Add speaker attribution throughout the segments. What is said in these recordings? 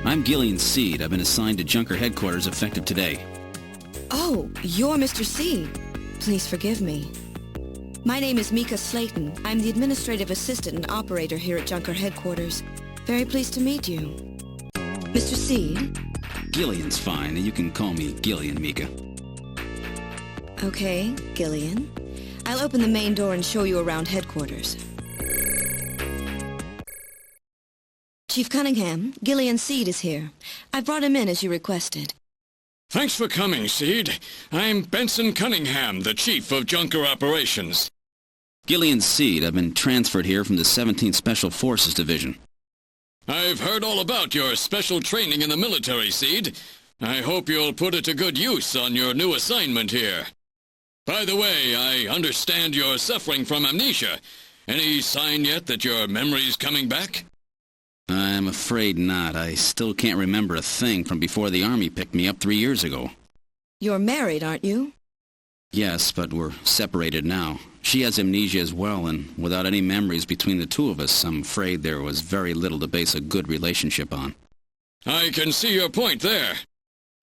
Speaker 1: I'm Gillian Seed. I've been assigned to Junker headquarters effective today.
Speaker 2: Oh, you're Mr. Seed. Please forgive me. My name is Mika Slayton. I'm the administrative assistant and operator here at Junker headquarters. Very pleased to meet you. Mr. Seed?
Speaker 1: Gillian's fine. You can call me Gillian, Mika.
Speaker 2: Okay, Gillian. I'll open the main door and show you around headquarters. Chief Cunningham, Gillian Seed is here. I brought him in as you requested.
Speaker 3: Thanks for coming, Seed. I'm Benson Cunningham, the Chief of Junker Operations.
Speaker 1: Gillian Seed. I've been transferred here from the 17th Special Forces Division.
Speaker 3: I've heard all about your special training in the military, Seed. I hope you'll put it to good use on your new assignment here. By the way, I understand you're suffering from amnesia. Any sign yet that your memory's coming back?
Speaker 1: I'm afraid not. I still can't remember a thing from before the Army picked me up 3 years ago.
Speaker 2: You're married, aren't you?
Speaker 1: Yes, but we're separated now. She has amnesia as well, and without any memories between the two of us, I'm afraid there was very little to base a good relationship on.
Speaker 3: I can see your point there.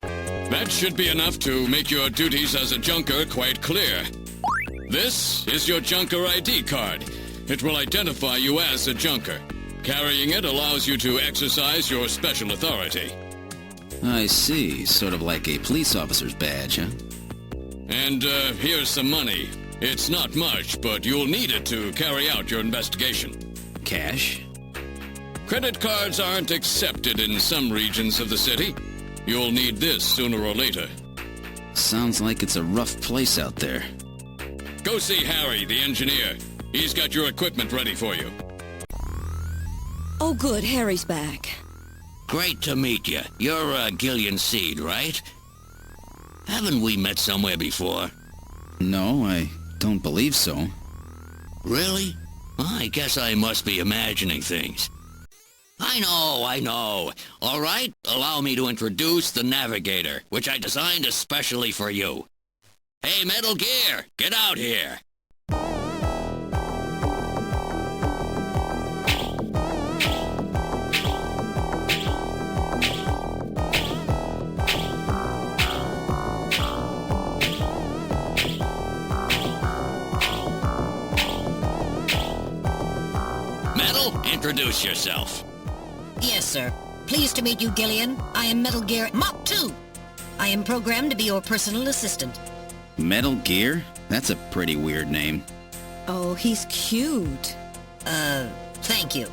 Speaker 3: That should be enough to make your duties as a junker quite clear. This is your junker ID card. It will identify you as a junker. Carrying it allows you to exercise your special authority.
Speaker 1: I see. Sort of like a police officer's badge, huh?
Speaker 3: And here's some money. It's not much, but you'll need it to carry out your investigation.
Speaker 1: Cash?
Speaker 3: Credit cards aren't accepted in some regions of the city. You'll need this sooner or later.
Speaker 1: Sounds like it's a rough place out there.
Speaker 3: Go see Harry, the engineer. He's got your equipment ready for you.
Speaker 2: Oh, good. Harry's back.
Speaker 4: Great to meet you. You're Gillian Seed, right? Haven't we met somewhere before?
Speaker 1: No, I don't believe so.
Speaker 4: Really? I guess I must be imagining things. I know. All right, allow me to introduce the Navigator, which I designed especially for you. Hey, Metal Gear, get out here! Metal, introduce yourself.
Speaker 5: Yes, sir. Pleased to meet you, Gillian. I am Metal Gear Mach 2. I am programmed to be your personal assistant.
Speaker 1: Metal Gear? That's a pretty weird name.
Speaker 2: Oh, he's cute.
Speaker 5: Thank you.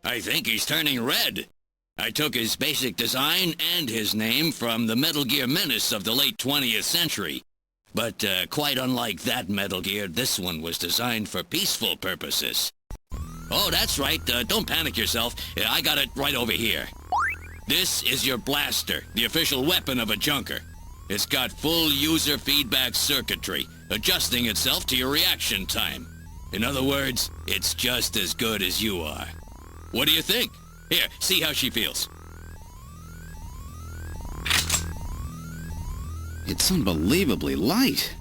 Speaker 4: I think he's turning red. I took his basic design and his name from the Metal Gear menace of the late 20th century. But quite unlike that Metal Gear, this one was designed for peaceful purposes. Oh, that's right. Don't panic yourself. I got it right over here. This is your blaster, the official weapon of a junker. It's got full user feedback circuitry, adjusting itself to your reaction time. In other words, it's just as good as you are. What do you think? Here, see how she feels.
Speaker 1: It's unbelievably light.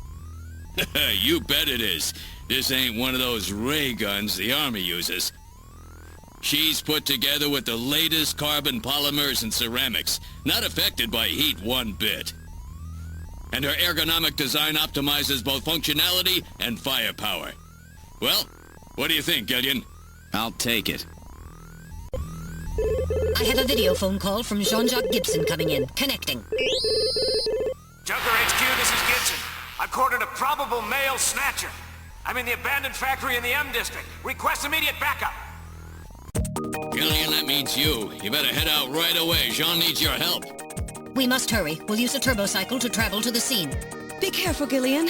Speaker 3: You bet it is. This ain't one of those ray guns the Army uses. She's put together with the latest carbon polymers and ceramics, not affected by heat one bit. And her ergonomic design optimizes both functionality and firepower. Well, what do you think, Gillian?
Speaker 1: I'll take it.
Speaker 5: I have a video phone call from Jean-Jacques Gibson coming in. Connecting.
Speaker 6: Junker HQ, this is Gibson. I've cornered a probable male snatcher. I'm in the abandoned factory in the M District. Request immediate backup.
Speaker 3: Gillian, that means you. You better head out right away. Jean needs your help.
Speaker 5: We must hurry. We'll use a turbocycle to travel to the scene.
Speaker 2: Be careful, Gillian.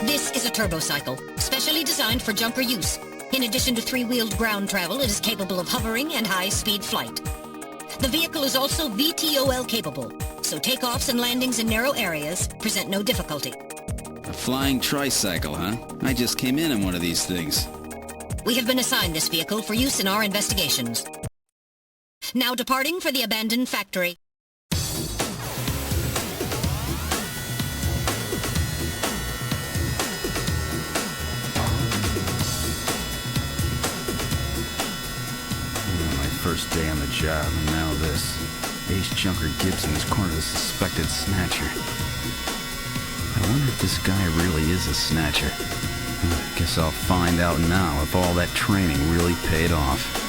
Speaker 5: This is a turbocycle, specially designed for junker use. In addition to three-wheeled ground travel, it is capable of hovering and high-speed flight. The vehicle is also VTOL capable, so takeoffs and landings in narrow areas present no difficulty.
Speaker 1: A flying tricycle, huh? I just came in one of these things.
Speaker 5: We have been assigned this vehicle for use in our investigations. Now departing for the abandoned factory.
Speaker 1: first day on the job, and now this. Ace Junker Gibson is cornered a suspected snatcher. I wonder if this guy really is a snatcher. Guess I'll find out now if all that training really paid off.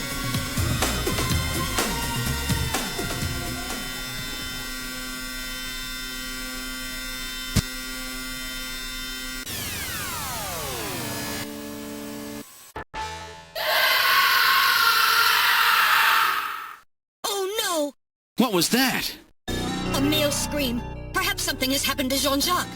Speaker 3: What was that?
Speaker 5: A male scream. Perhaps something has happened to Jean-Jacques.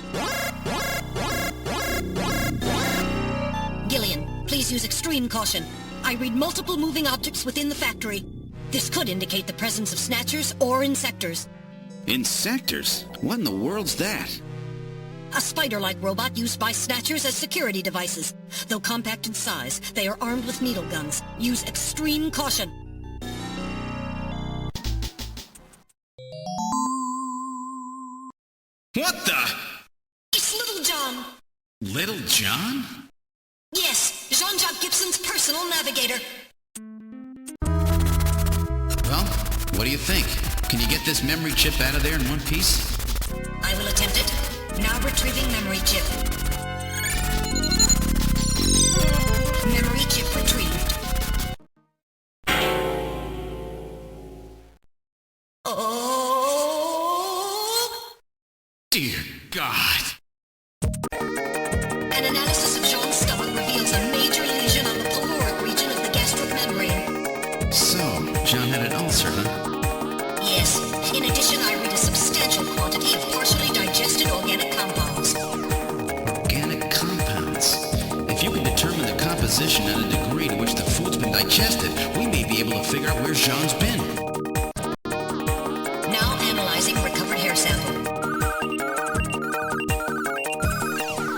Speaker 5: Gillian, please use extreme caution. I read multiple moving objects within the factory. This could indicate the presence of snatchers or insectors.
Speaker 3: Insectors? What in the world's that?
Speaker 5: A spider-like robot used by snatchers as security devices. Though compact in size, they are armed with needle guns. Use extreme caution.
Speaker 3: What the?
Speaker 5: It's Little John.
Speaker 3: Little John?
Speaker 5: Yes, Jean-Jacques Gibson's personal navigator.
Speaker 1: Well, what do you think? Can you get this memory chip out of there in one piece?
Speaker 5: I will attempt it. Now retrieving memory chip. Memory chip retrieved.
Speaker 3: Dear God.
Speaker 5: An analysis of Jean's stomach reveals a major lesion on the caloric region of the gastric membrane.
Speaker 1: So, John had an ulcer, huh?
Speaker 5: Yes. In addition, I read a substantial quantity of partially digested organic compounds.
Speaker 1: Organic compounds? If you can determine the composition and a degree to which the food's been digested, we may be able to figure out where Jean's been.
Speaker 5: Now analyzing recovered hair sample.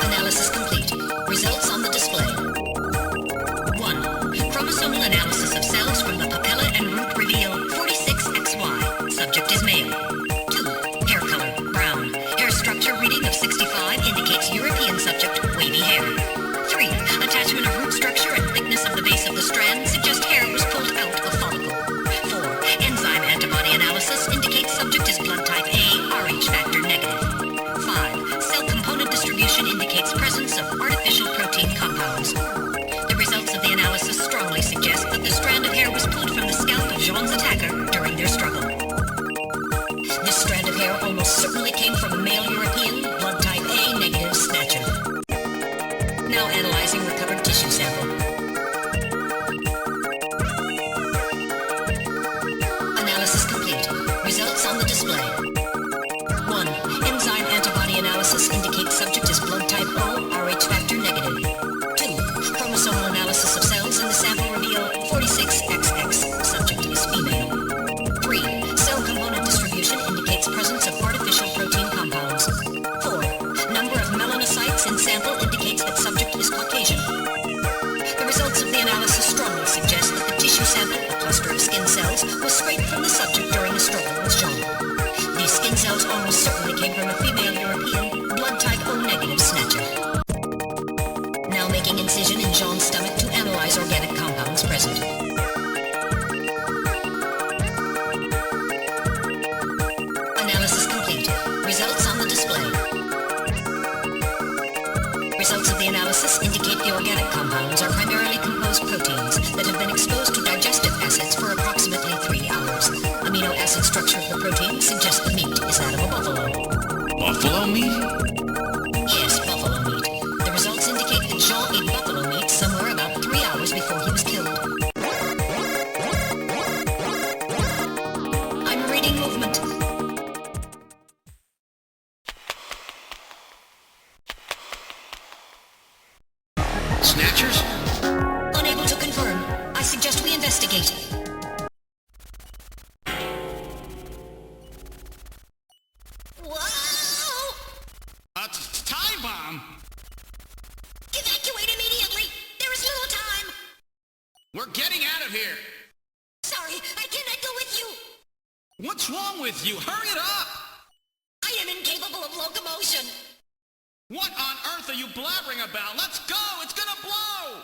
Speaker 5: Analysis complete. Results on the display. 1. Chromosomal analysis of cells from the papilla and root reveal 46XY. Subject is male. 2. Hair color, brown. Hair structure reading of 65 indicates European subject, wavy hair. 3. Attachment of root structure and thickness of the base of the strand suggest hair was pulled out of follicle. 4. Enzyme antibody analysis indicates subject is blood type A, Rh factor negative. 5. Cell component distribution indicates presence of artificial protein compounds. The results of the analysis strongly suggest that the strand of hair was pulled from the scalp of Jean's attacker during their struggle. This strand of hair almost certainly came from a male European, blood type A negative snatcher. Now analyzing recovered tissue sample. Analysis complete. Results on the display. 1. Enzyme antibody analysis indicates subject is blood type O, Rh factor negative. 2. Chromosomal analysis of cells in the sample reveal 46XX. Subject is female. 3. Cell component distribution indicates presence of artificial protein compounds. 4. Number of melanocytes in sample indicates that subject is Caucasian. The results of the analysis strongly suggest that the tissue sample, a cluster of skin cells, was scraped from the subject during the struggle with Jean. These skin cells almost certainly came from a female European, blood type O negative snatcher. Now making incision in Jean's stomach to analyze organic compounds present. Analysis complete. Results on the display. Results of the analysis indicate the organic compounds are primarily composed proteins that have been exposed to digestive acids for approximately 3 hours. Amino acid structure of the protein suggests the meat is that of a buffalo.
Speaker 3: Buffalo meat?
Speaker 5: Yes, buffalo meat. The results indicate that Jean ate buffalo meat somewhere about 3 hours before he was killed. I'm reading movement.
Speaker 3: Snatchers?
Speaker 5: Unable to confirm. I suggest we investigate. Whoa!
Speaker 3: A time bomb?
Speaker 5: Evacuate immediately! There is little time!
Speaker 3: We're getting out of here!
Speaker 5: Sorry, I cannot go with you!
Speaker 3: What's wrong with you? Hurry it up!
Speaker 5: I am incapable of locomotion!
Speaker 3: What on earth are you blabbering about? Let's go! It's gonna blow!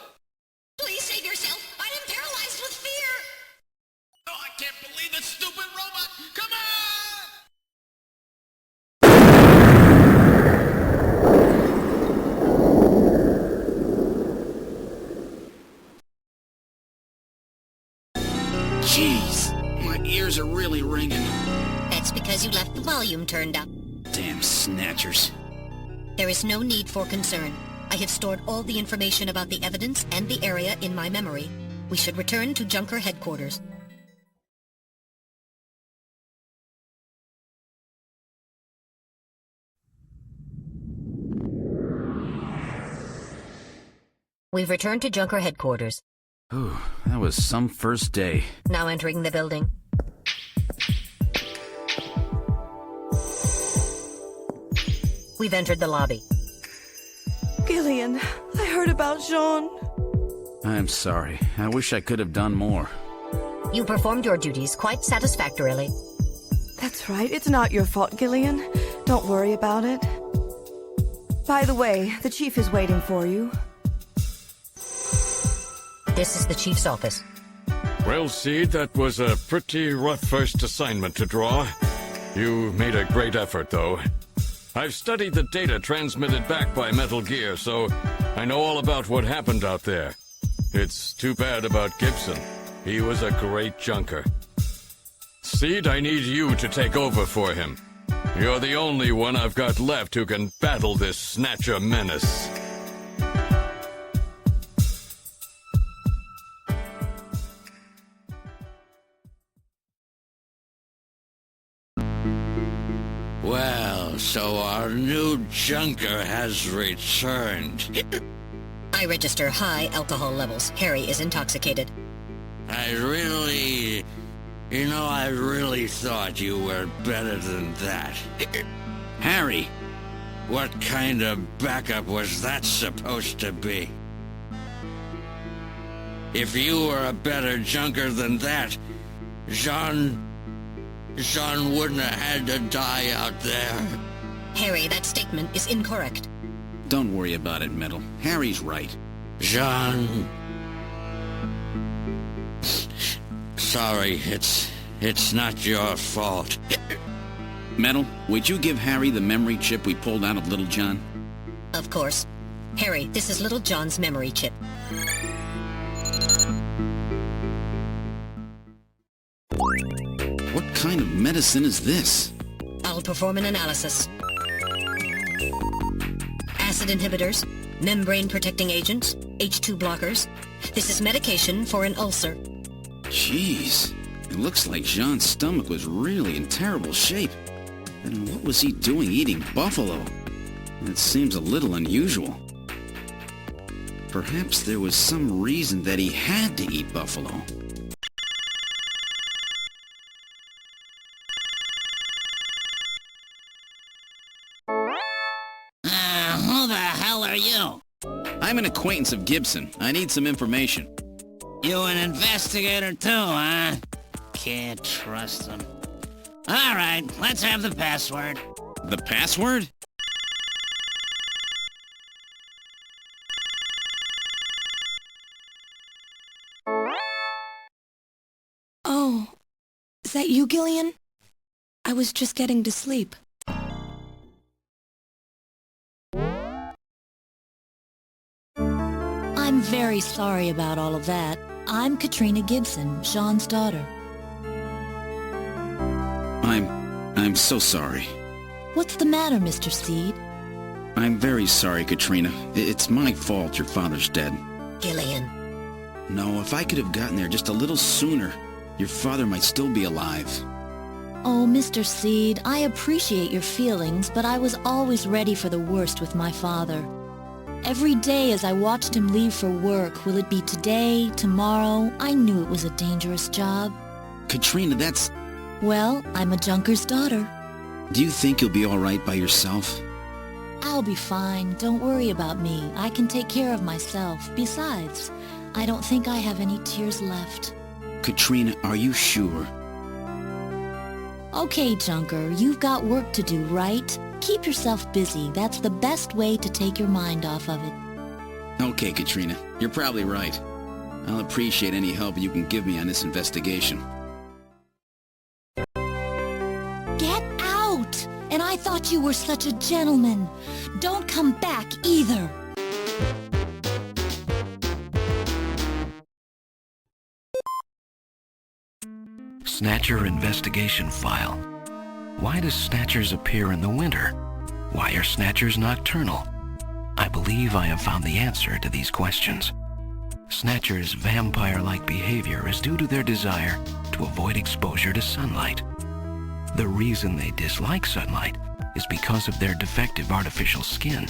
Speaker 5: Please save yourself! I am paralyzed with fear!
Speaker 1: Jeez, my ears are really ringing.
Speaker 5: That's because you left the volume turned up.
Speaker 1: Damn snatchers.
Speaker 5: There is no need for concern. I have stored all the information about the evidence and the area in my memory. We should return to Junker headquarters. We've returned to Junker headquarters.
Speaker 1: Ooh, that was some first day.
Speaker 5: Now entering the building. We've entered the lobby.
Speaker 7: Gillian, I heard about Jean.
Speaker 1: I'm sorry. I wish I could have done more.
Speaker 5: You performed your duties quite satisfactorily.
Speaker 7: That's right, it's not your fault, Gillian. Don't worry about it. By the way, the chief is waiting for you.
Speaker 5: This is the chief's office.
Speaker 8: Well, Seed, that was a pretty rough first assignment to draw. You made a great effort, though. I've studied the data transmitted back by Metal Gear, so I know all about what happened out there. It's too bad about Gibson. He was a great junker. Seed, I need you to take over for him. You're the only one I've got left who can battle this Snatcher menace.
Speaker 4: Well, so our new junker has returned.
Speaker 5: I register high alcohol levels. Harry is intoxicated.
Speaker 4: I really thought you were better than that.
Speaker 1: Harry!
Speaker 4: What kind of backup was that supposed to be? If you were a better junker than that, Jean wouldn't have had to die out there.
Speaker 5: Harry, that statement is incorrect.
Speaker 1: Don't worry about it, Metal. Harry's right.
Speaker 4: Jean. Sorry, it's not your fault.
Speaker 1: Metal, would you give Harry the memory chip we pulled out of Little John?
Speaker 5: Of course. Harry, this is Little John's memory chip.
Speaker 1: What kind of medicine is this?
Speaker 5: I'll perform an analysis. Acid inhibitors, membrane-protecting agents, H2 blockers. This is medication for an ulcer.
Speaker 1: Jeez, it looks like Jean's stomach was really in terrible shape. Then what was he doing eating buffalo? It seems a little unusual. Perhaps there was some reason that he had to eat buffalo.
Speaker 4: Who the hell are you?
Speaker 1: I'm an acquaintance of Gibson. I need some information.
Speaker 4: You an investigator too, huh? Can't trust them. All right, let's have the password.
Speaker 1: The password?
Speaker 2: Oh, is that you, Gillian? I was just getting to sleep.
Speaker 9: I'm very sorry about all of that. I'm Katrina Gibson, Jean's daughter.
Speaker 1: I'm so sorry.
Speaker 9: What's the matter, Mr. Seed?
Speaker 1: I'm very sorry, Katrina. It's my fault your father's dead.
Speaker 5: Gillian.
Speaker 1: No, if I could have gotten there just a little sooner, your father might still be alive.
Speaker 9: Oh, Mr. Seed, I appreciate your feelings, but I was always ready for the worst with my father. Every day as I watched him leave for work, will it be today, tomorrow, I knew it was a dangerous job.
Speaker 1: Katrina, that's...
Speaker 9: Well, I'm a junker's daughter.
Speaker 1: Do you think you'll be all right by yourself?
Speaker 9: I'll be fine. Don't worry about me. I can take care of myself. Besides, I don't think I have any tears left.
Speaker 1: Katrina, are you sure?
Speaker 9: Okay, Junker, you've got work to do, right? Keep yourself busy. That's the best way to take your mind off of it.
Speaker 1: Okay, Katrina, you're probably right. I'll appreciate any help you can give me on this investigation.
Speaker 9: Get out! And I thought you were such a gentleman. Don't come back either.
Speaker 10: Snatcher Investigation File. Why do Snatchers appear in the winter? Why are Snatchers nocturnal? I believe I have found the answer to these questions. Snatchers' vampire-like behavior is due to their desire to avoid exposure to sunlight. The reason they dislike sunlight is because of their defective artificial skin.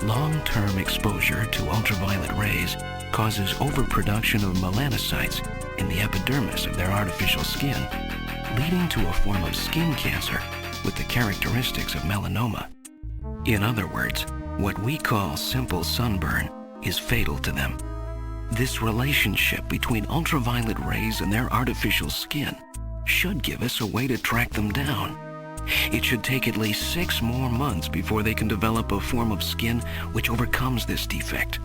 Speaker 10: Long-term exposure to ultraviolet rays causes overproduction of melanocytes in the epidermis of their artificial skin, leading to a form of skin cancer with the characteristics of melanoma. In other words, what we call simple sunburn is fatal to them. This relationship between ultraviolet rays and their artificial skin should give us a way to track them down. It should take at least 6 more months before they can develop a form of skin which overcomes this defect.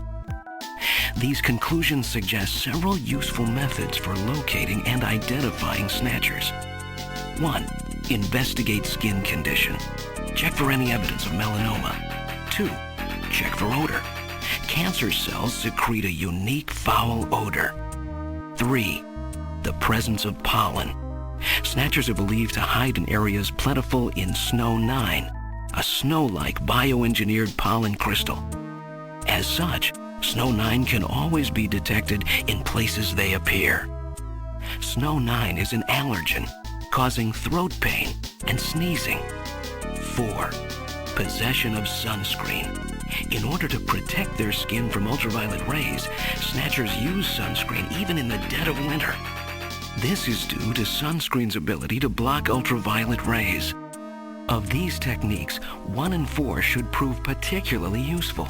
Speaker 10: These conclusions suggest several useful methods for locating and identifying Snatchers. 1. Investigate skin condition. Check for any evidence of melanoma. 2. Check for odor. Cancer cells secrete a unique foul odor. 3. The presence of pollen. Snatchers are believed to hide in areas plentiful in Snow 9, a snow-like bioengineered pollen crystal. As such, Snow 9 can always be detected in places they appear. Snow 9 is an allergen, causing throat pain and sneezing. 4. Possession of sunscreen. In order to protect their skin from ultraviolet rays, Snatchers use sunscreen even in the dead of winter. This is due to sunscreen's ability to block ultraviolet rays. Of these techniques, 1 in 4 should prove particularly useful.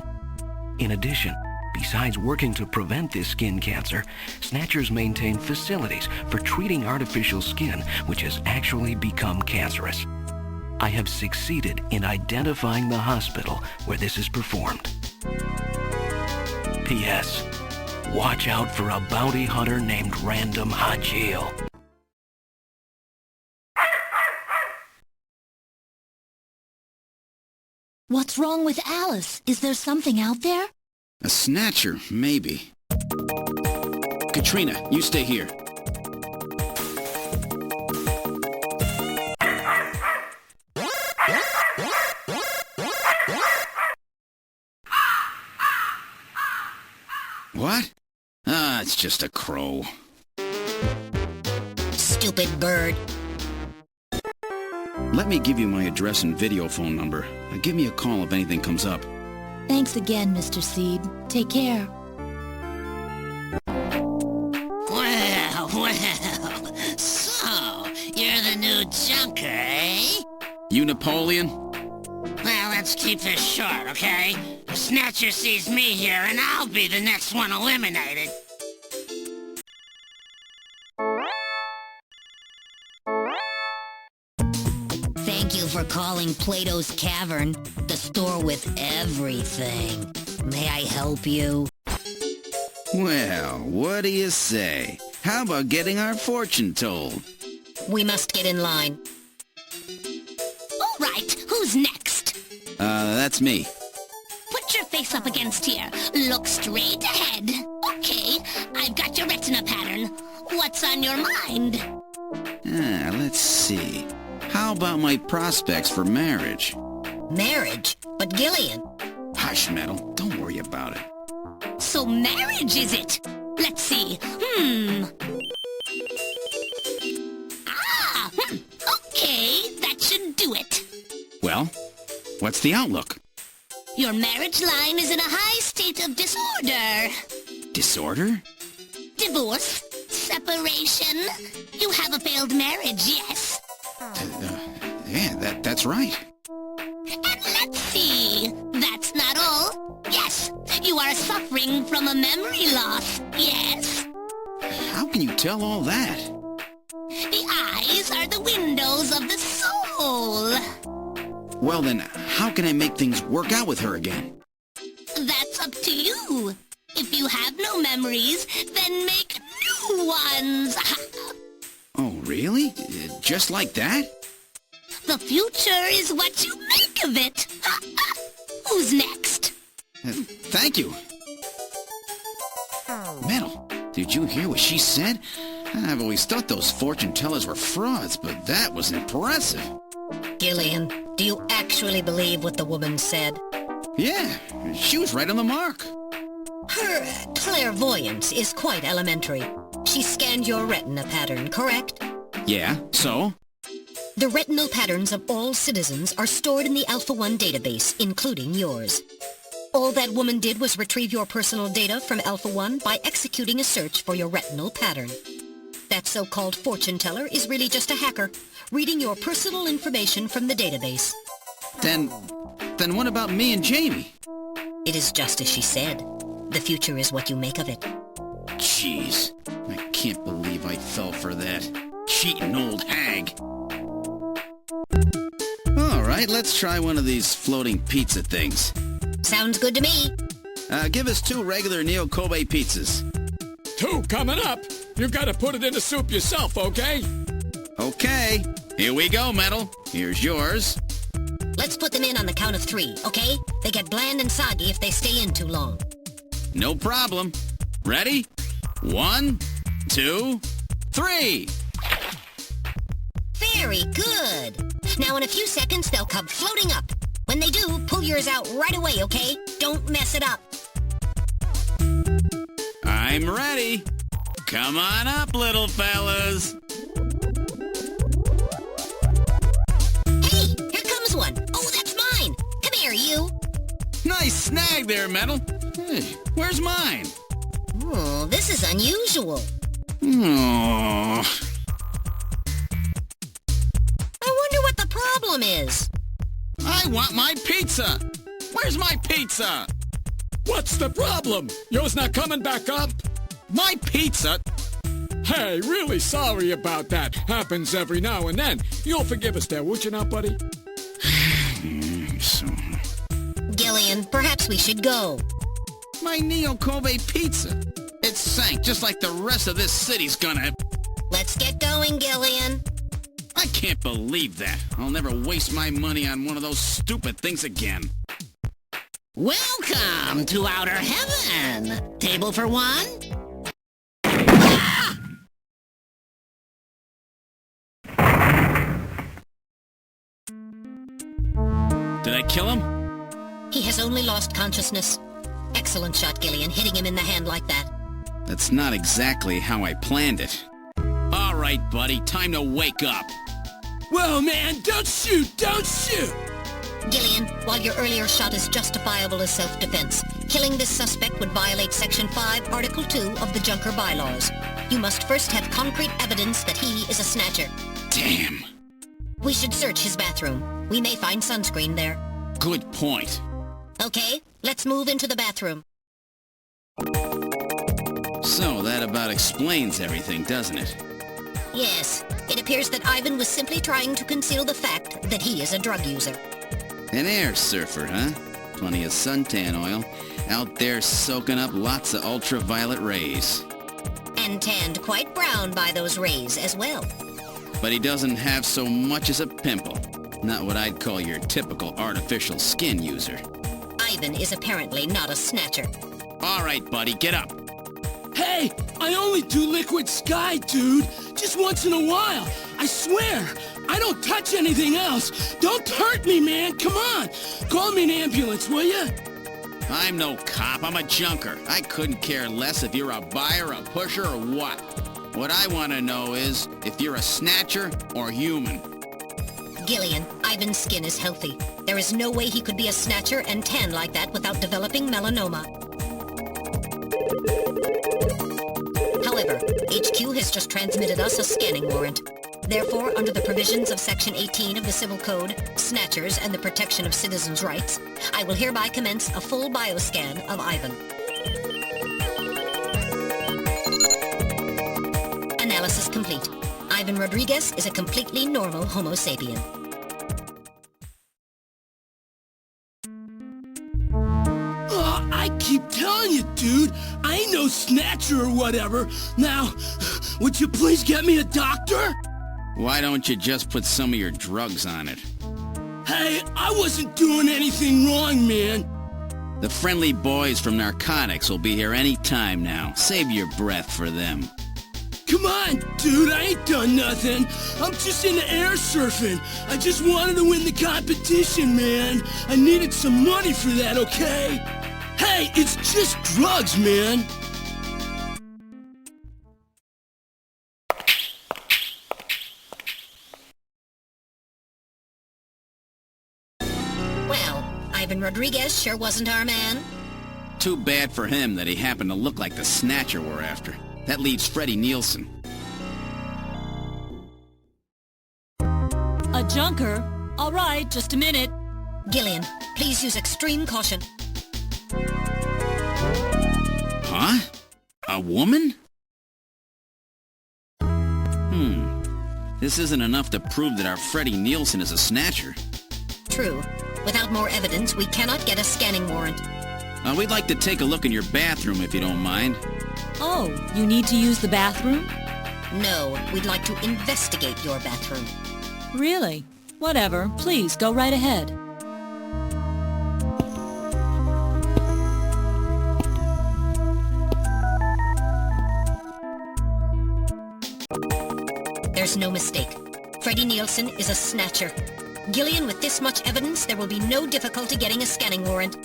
Speaker 10: In addition, besides working to prevent this skin cancer, Snatchers maintain facilities for treating artificial skin which has actually become cancerous. I have succeeded in identifying the hospital where this is performed. P.S. Watch out for a bounty hunter named Random Hajil.
Speaker 9: What's wrong with Alice? Is there something out there?
Speaker 1: A snatcher, maybe. Katrina, you stay here. What? Ah, it's just a crow.
Speaker 5: Stupid bird.
Speaker 1: Let me give you my address and video phone number. Give me a call if anything comes up.
Speaker 9: Thanks again, Mr. Seed. Take care.
Speaker 4: Well, so, you're the new junker, eh?
Speaker 1: You Napoleon?
Speaker 4: Well, let's keep this short, okay? Snatcher sees me here, and I'll be the next one eliminated.
Speaker 5: Thank you for calling Plato's Cavern, the store with everything. May I help you?
Speaker 1: Well, what do you say? How about getting our fortune told?
Speaker 5: We must get in line.
Speaker 11: All right, who's next?
Speaker 1: That's me.
Speaker 11: Put your face up against here. Look straight ahead. Okay, I've got your retina pattern. What's on your mind?
Speaker 1: Let's see. How about my prospects for marriage?
Speaker 5: Marriage? But Gillian.
Speaker 1: Hush, Metal. Don't worry about it.
Speaker 11: So marriage is it? Let's see. Okay, that should do it.
Speaker 1: Well, what's the outlook?
Speaker 11: Your marriage line is in a high state of disorder.
Speaker 1: Disorder?
Speaker 11: Divorce, separation. You have a failed marriage, yes.
Speaker 1: Yeah, that's right.
Speaker 11: And let's see. That's not all. Yes, you are suffering from a memory loss, yes.
Speaker 1: How can you tell all that?
Speaker 11: The eyes are the windows of the soul.
Speaker 1: Well then, how can I make things work out with her again?
Speaker 11: That's up to you. If you have no memories, then make new ones.
Speaker 1: Oh, really? Just like that?
Speaker 11: The future is what you make of it. Who's next?
Speaker 1: Thank you. Metal, did you hear what she said? I've always thought those fortune tellers were frauds, but that was impressive.
Speaker 5: Gillian, do you actually believe what the woman said?
Speaker 1: Yeah, she was right on the mark.
Speaker 5: Her clairvoyance is quite elementary. She scanned your retina pattern, correct?
Speaker 1: Yeah, so?
Speaker 5: The retinal patterns of all citizens are stored in the Alpha 1 database, including yours. All that woman did was retrieve your personal data from Alpha 1 by executing a search for your retinal pattern. That so-called fortune teller is really just a hacker, reading your personal information from the database.
Speaker 1: Then what about me and Jamie?
Speaker 5: It is just as she said. The future is what you make of it.
Speaker 1: Jeez, I can't believe I fell for that. Cheating old hag. All right, let's try one of these floating pizza things.
Speaker 5: Sounds good to me.
Speaker 1: Give us 2 regular Neo Kobe pizzas.
Speaker 8: 2 coming up. You gotta put it in the soup yourself, okay?
Speaker 1: Okay, here we go, Metal. Here's yours.
Speaker 5: Let's put them in on the count of 3, okay? They get bland and soggy if they stay in too long.
Speaker 1: No problem. Ready? 1, 2, 3.
Speaker 5: Very good. Now in a few seconds, they'll come floating up. When they do, pull yours out right away, okay? Don't mess it up.
Speaker 1: I'm ready. Come on up, little fellas.
Speaker 5: Hey, here comes one. Oh, that's mine. Come here, you.
Speaker 1: Nice snag there, Metal. Hey, where's mine?
Speaker 5: Oh, this is unusual.
Speaker 1: Oh.
Speaker 5: I wonder what the problem is.
Speaker 1: I want my pizza. Where's my pizza?
Speaker 8: What's the problem? Yours not coming back up?
Speaker 1: My pizza?
Speaker 8: Hey, really sorry about that. Happens every now and then. You'll forgive us there, would you not, buddy?
Speaker 5: Gillian, perhaps we should go.
Speaker 1: My Neo Kobe pizza. It sank just like the rest of this city's gonna.
Speaker 5: Let's get going, Gillian.
Speaker 1: I can't believe that. I'll never waste my money on one of those stupid things again.
Speaker 11: Welcome to Outer Heaven. Table for 1?
Speaker 1: Did I kill him?
Speaker 5: He has only lost consciousness. Excellent shot, Gillian, hitting him in the hand like that.
Speaker 1: That's not exactly how I planned it. All right, buddy, time to wake up.
Speaker 8: Whoa, man, don't shoot! Don't shoot!
Speaker 5: Gillian, while your earlier shot is justifiable as self-defense, killing this suspect would violate Section 5, Article 2 of the Junker Bylaws. You must first have concrete evidence that he is a snatcher.
Speaker 1: Damn.
Speaker 5: We should search his bathroom. We may find sunscreen there.
Speaker 1: Good point.
Speaker 5: Okay, let's move into the bathroom.
Speaker 1: So that about explains everything, doesn't it?
Speaker 5: Yes, it appears that Ivan was simply trying to conceal the fact that he is a drug user.
Speaker 1: An air surfer, huh? Plenty of suntan oil. Out there soaking up lots of ultraviolet rays.
Speaker 5: And tanned quite brown by those rays as well.
Speaker 1: But he doesn't have so much as a pimple. Not what I'd call your typical artificial skin user.
Speaker 5: Ivan is apparently not a snatcher.
Speaker 1: All right, buddy, get up.
Speaker 12: Hey, I only do liquid sky, dude. Just once in a while. I swear. I don't touch anything else. Don't hurt me, man. Come on. Call me an ambulance, will you?
Speaker 1: I'm no cop. I'm a junker. I couldn't care less if you're a buyer, a pusher, or what. What I want to know is if you're a snatcher or human.
Speaker 5: Gillian, Ivan's skin is healthy. There is no way he could be a snatcher and tan like that without developing melanoma. However, HQ has just transmitted us a scanning warrant. Therefore, under the provisions of Section 18 of the Civil Code, Snatchers and the Protection of Citizens' Rights, I will hereby commence a full bioscan of Ivan. Analysis complete. Ivan Rodriguez is a completely normal Homo sapien.
Speaker 12: Oh, I keep telling you, dude. I ain't no snatcher or whatever. Now, would you please get me a doctor?
Speaker 1: Why don't you just put some of your drugs on it?
Speaker 12: Hey, I wasn't doing anything wrong, man.
Speaker 1: The friendly boys from narcotics will be here any time now. Save your breath for them.
Speaker 12: come on, dude, I ain't done nothing. I'm just into air surfing. I just wanted to win the competition, man. I needed some money for that, okay? Hey, it's just drugs, man.
Speaker 5: Well, Ivan Rodriguez sure wasn't our man.
Speaker 1: Too bad for him that he happened to look like the Snatcher we're after. That leaves Freddy Nielsen.
Speaker 9: A junker? All right, just a minute.
Speaker 5: Gillian, please use extreme caution.
Speaker 1: Huh? A woman? This isn't enough to prove that our Freddy Nielsen is a Snatcher.
Speaker 5: True. Without more evidence, we cannot get a scanning warrant.
Speaker 1: We'd like to take a look in your bathroom if you don't mind.
Speaker 9: Oh, you need to use the bathroom?
Speaker 5: No, we'd like to investigate your bathroom.
Speaker 9: Really? Whatever. Please, go right ahead.
Speaker 5: There's no mistake. Freddy Nielsen is a Snatcher. Gillian, with this much evidence, there will be no difficulty getting a scanning warrant.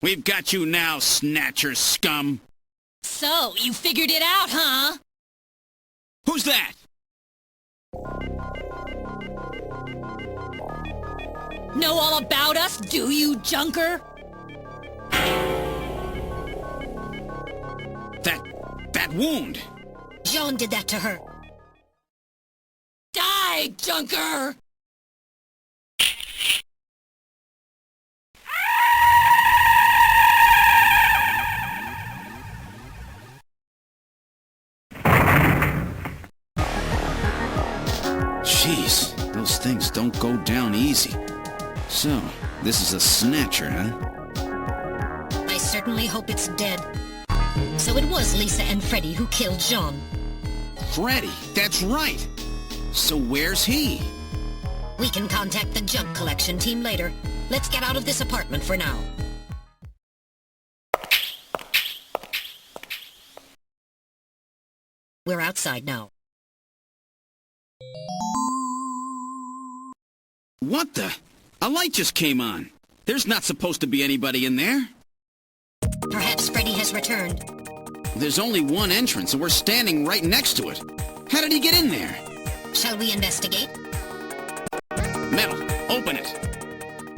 Speaker 1: We've got you now, Snatcher scum!
Speaker 9: So, you figured it out, huh?
Speaker 1: Who's that?
Speaker 9: Know all about us, do you, junker?
Speaker 1: That wound!
Speaker 5: Jean did that to her.
Speaker 9: Die, junker!
Speaker 1: Jeez, those things don't go down easy. So, this is a Snatcher, huh?
Speaker 5: I certainly hope it's dead. So it was Lisa and Freddy who killed Jean.
Speaker 1: Freddy, that's right! So where's he?
Speaker 5: We can contact the junk collection team later. Let's get out of this apartment for now. We're outside now.
Speaker 1: What the? A light just came on. There's not supposed to be anybody in there.
Speaker 5: Perhaps Freddy has returned.
Speaker 1: There's only one entrance, and we're standing right next to it. How did he get in there?
Speaker 5: Shall we investigate?
Speaker 1: Metal, open it.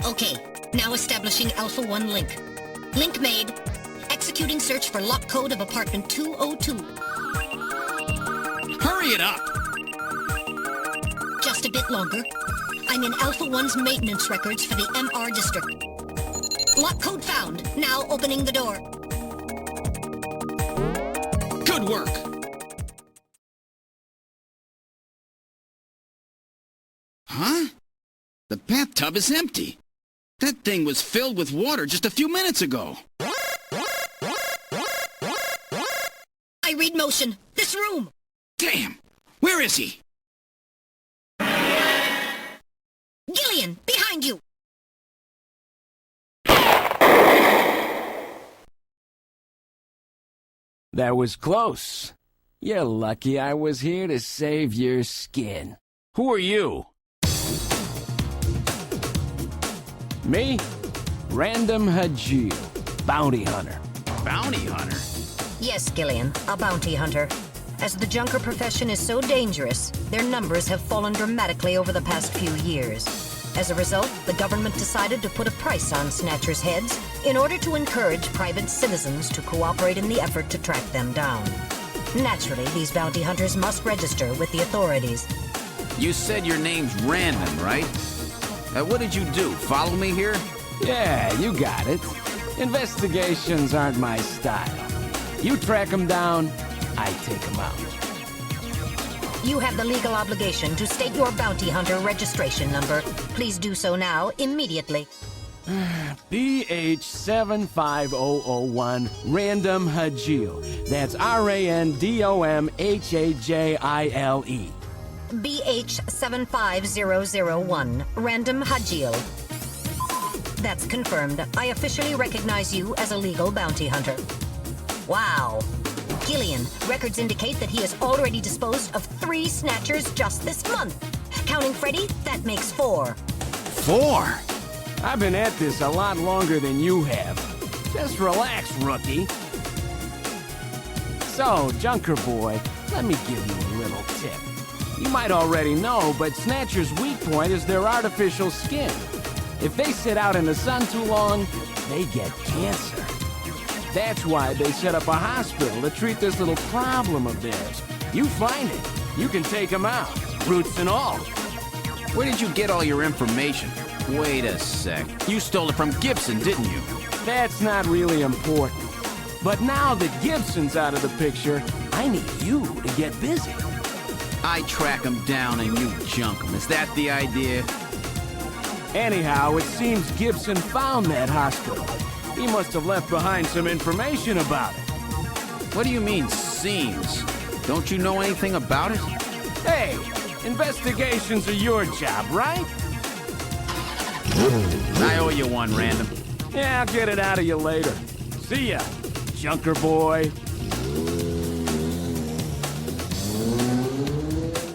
Speaker 5: Okay, now establishing Alpha 1 link. Link made. Executing search for lock code of apartment 202.
Speaker 1: Hurry it up!
Speaker 5: Just a bit longer. I'm in Alpha 1's maintenance records for the MR district. Lock code found. Now opening the door.
Speaker 1: Good work! Huh? The bathtub is empty. That thing was filled with water just a few minutes ago.
Speaker 5: I read motion. This room!
Speaker 1: Damn! Where is he?
Speaker 5: Gillian, behind you!
Speaker 13: That was close. You're lucky I was here to save your skin. Who are you? Me? Random Hajil, bounty hunter.
Speaker 1: Bounty hunter?
Speaker 5: Yes, Gillian, a bounty hunter. As the junker profession is so dangerous, their numbers have fallen dramatically over the past few years. As a result, the government decided to put a price on Snatchers' heads in order to encourage private citizens to cooperate in the effort to track them down. Naturally, these bounty hunters must register with the authorities.
Speaker 1: You said your name's Random, right? What did you do? Follow me here?
Speaker 13: Yeah, you got it. Investigations aren't my style. You track them down, I take them out.
Speaker 5: You have the legal obligation to state your bounty hunter registration number. Please do so now, immediately.
Speaker 13: BH75001, Random Hajil. That's RANDOMHAJILE.
Speaker 5: BH75001, Random Hajil. That's confirmed. I officially recognize you as a legal bounty hunter. Wow. Gillian, records indicate that he has already disposed of 3 Snatchers just this month. Counting Freddy, that makes 4.
Speaker 1: 4?
Speaker 13: I've been at this a lot longer than you have. Just relax, rookie. So, Junker Boy, let me give you a little tip. You might already know, but Snatcher's weak point is their artificial skin. If they sit out in the sun too long, they get cancer. That's why they set up a hospital to treat this little problem of theirs. You find it, you can take them out, roots and all.
Speaker 1: Where did you get all your information? Wait a sec. You stole it from Gibson, didn't you?
Speaker 13: That's not really important. But now that Gibson's out of the picture, I need you to get busy.
Speaker 1: I track him down and you junk him. Is that the idea?
Speaker 13: Anyhow, it seems Gibson found that hospital. He must have left behind some information about it.
Speaker 1: What do you mean, seems? Don't you know anything about it?
Speaker 13: Hey, investigations are your job, right?
Speaker 1: I owe you one, Random.
Speaker 13: Yeah, I'll get it out of you later. See ya, Junker Boy.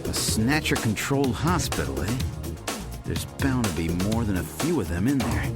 Speaker 1: A Snatcher-controlled hospital, eh? There's bound to be more than a few of them in there.